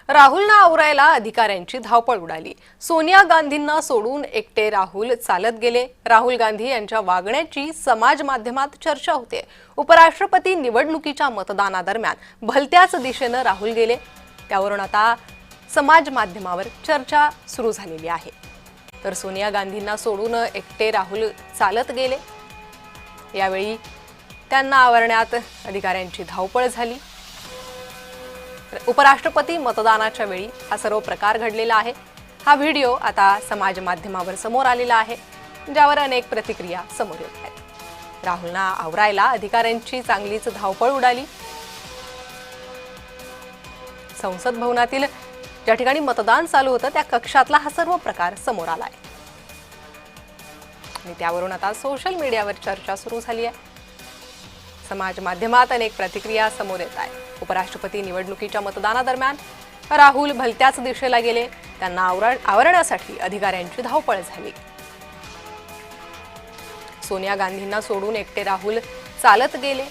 राहुलना आवरायला अधिकाऱ्यांची धावपळ उडाली। सोनिया गांधींना सोडून एकटे राहुल चालत गेले। राहुल गांधी यांच्या वागण्याची समाज माध्यमात चर्चा होते। उपराष्ट्रपती निवडणुकीच्या मतदानादरम्यान भलत्याच दिशेने राहुल गेले, त्यावरून आता समाज माध्यमावर चर्चा सुरू झालेली आहे। तर सोनिया गांधींना सोडून एकटे राहुल चालत गेले, यावेळी त्यांना आवरण्यात अधिकाऱ्यांची धावपळ झाली। उपराष्ट्रपती मतदानाच्या वेळी हा सर्व प्रकार घडलेला आहे। हा व्हिडिओ आता समाज माध्यमावर समोर आलेला आहे, ज्यावर अनेक प्रतिक्रिया समोर येत आहेत। राहुलना आवरायला अधिकाऱ्यांची चांगलीच धावपळ उडाली। संसद भवनातील ज्या ठिकाणी मतदान चालू होतं त्या कक्षातला हा सर्व प्रकार समोर आला आहे आणि त्यावरून आता सोशल मीडियावर चर्चा सुरू झाली आहे। समाज माध्यमात अनेक प्रतिक्रिया समोर येत आहेत। उपराष्ट्रपती निवडणुकीच्या मतदानादरम्यान राहुल भलत्याच दिशेला गेले, त्यांना आवरण्यासाठी अधिकाऱ्यांची धावपळ झाली। सोनिया गांधींना सोडून एकटे राहुल चालत गेले,